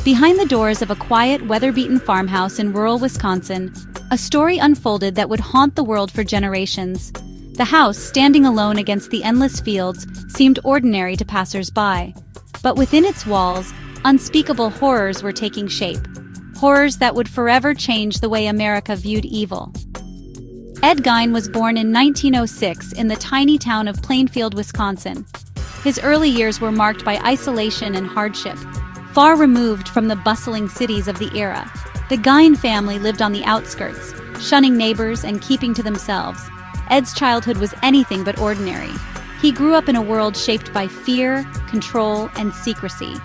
Behind the doors of a quiet, weather-beaten farmhouse in rural Wisconsin, a story unfolded that would haunt the world for generations. The house, standing alone against the endless fields, seemed ordinary to passers-by. But within its walls, unspeakable horrors were taking shape. Horrors that would forever change the way America viewed evil. Ed Gein was born in 1906 in the tiny town of Plainfield, Wisconsin. His early years were marked by isolation and hardship, far removed from the bustling cities of the era. The Gein family lived on the outskirts, shunning neighbors and keeping to themselves. Ed's childhood was anything but ordinary. He grew up in a world shaped by fear, control, and secrecy.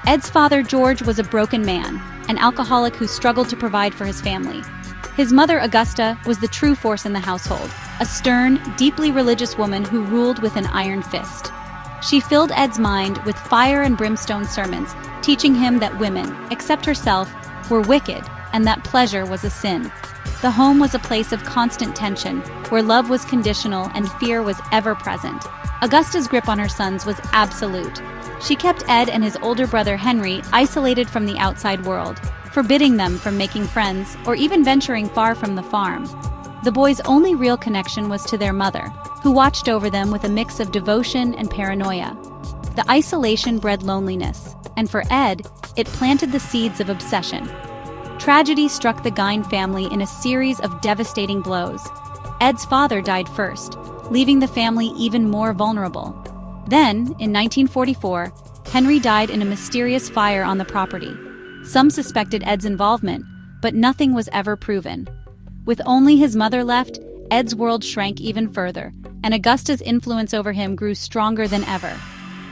Ed's father, George, was a broken man, an alcoholic who struggled to provide for his family. His mother, Augusta, was the true force in the household, a stern, deeply religious woman who ruled with an iron fist. She filled Ed's mind with fire and brimstone sermons, teaching him that women, except herself, were wicked and that pleasure was a sin. The home was a place of constant tension, where love was conditional and fear was ever present. Augusta's grip on her sons was absolute. She kept Ed and his older brother Henry isolated from the outside world, forbidding them from making friends or even venturing far from the farm. The boys' only real connection was to their mother, who watched over them with a mix of devotion and paranoia. The isolation bred loneliness, and for Ed, it planted the seeds of obsession. Tragedy struck the Gein family in a series of devastating blows. Ed's father died first, leaving the family even more vulnerable. Then, in 1944, Henry died in a mysterious fire on the property. Some suspected Ed's involvement, but nothing was ever proven. With only his mother left, Ed's world shrank even further, and Augusta's influence over him grew stronger than ever.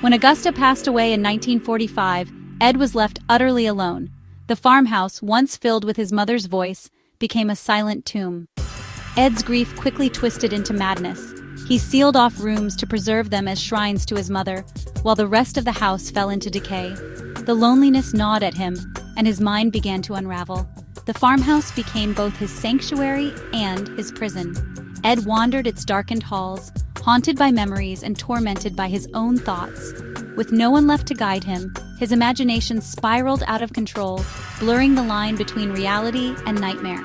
When Augusta passed away in 1945, Ed was left utterly alone. The farmhouse, once filled with his mother's voice, became a silent tomb. Ed's grief quickly twisted into madness. He sealed off rooms to preserve them as shrines to his mother, while the rest of the house fell into decay. The loneliness gnawed at him, and his mind began to unravel. The farmhouse became both his sanctuary and his prison. Ed wandered its darkened halls, haunted by memories and tormented by his own thoughts. With no one left to guide him, his imagination spiraled out of control, blurring the line between reality and nightmare.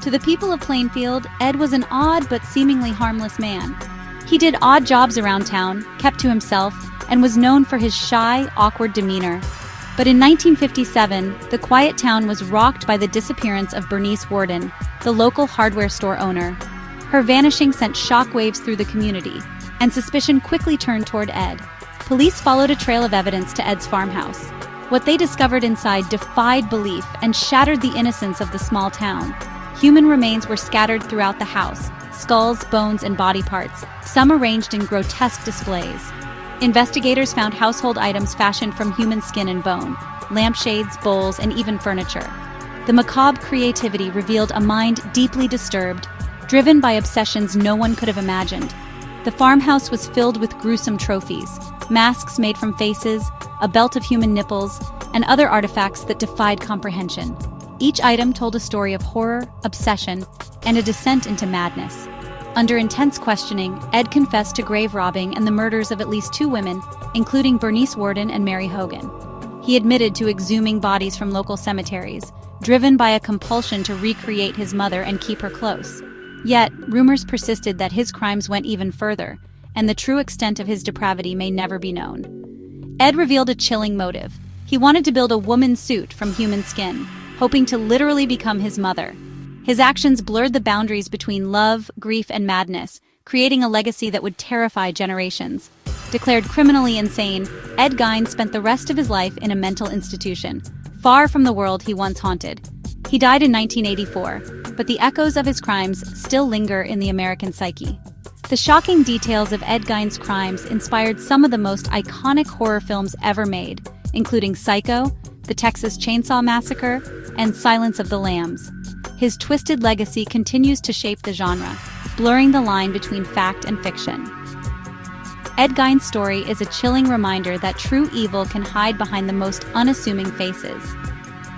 To the people of Plainfield, Ed was an odd but seemingly harmless man. He did odd jobs around town, kept to himself, and was known for his shy, awkward demeanor. But in 1957, the quiet town was rocked by the disappearance of Bernice Worden, the local hardware store owner. Her vanishing sent shockwaves through the community, and suspicion quickly turned toward Ed. Police followed a trail of evidence to Ed's farmhouse. What they discovered inside defied belief and shattered the innocence of the small town. Human remains were scattered throughout the house, skulls, bones, and body parts, some arranged in grotesque displays. Investigators found household items fashioned from human skin and bone, lampshades, bowls, and even furniture. The macabre creativity revealed a mind deeply disturbed, driven by obsessions no one could have imagined. The farmhouse was filled with gruesome trophies, masks made from faces, a belt of human nipples, and other artifacts that defied comprehension. Each item told a story of horror, obsession, and a descent into madness. Under intense questioning, Ed confessed to grave robbing and the murders of at least 2 women, including Bernice Worden and Mary Hogan. He admitted to exhuming bodies from local cemeteries, driven by a compulsion to recreate his mother and keep her close. Yet, rumors persisted that his crimes went even further, and the true extent of his depravity may never be known. Ed revealed a chilling motive. He wanted to build a woman's suit from human skin, hoping to literally become his mother. His actions blurred the boundaries between love, grief, and madness, creating a legacy that would terrify generations. Declared criminally insane, Ed Gein spent the rest of his life in a mental institution, far from the world he once haunted. He died in 1984, but the echoes of his crimes still linger in the American psyche. The shocking details of Ed Gein's crimes inspired some of the most iconic horror films ever made, including Psycho, The Texas Chainsaw Massacre, and Silence of the Lambs. His twisted legacy continues to shape the genre, blurring the line between fact and fiction. Ed Gein's story is a chilling reminder that true evil can hide behind the most unassuming faces.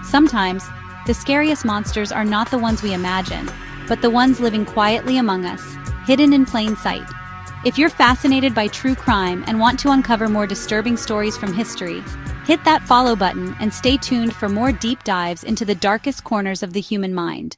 Sometimes, the scariest monsters are not the ones we imagine, but the ones living quietly among us, hidden in plain sight. If you're fascinated by true crime and want to uncover more disturbing stories from history, Hit that follow button and stay tuned for more deep dives into the darkest corners of the human mind.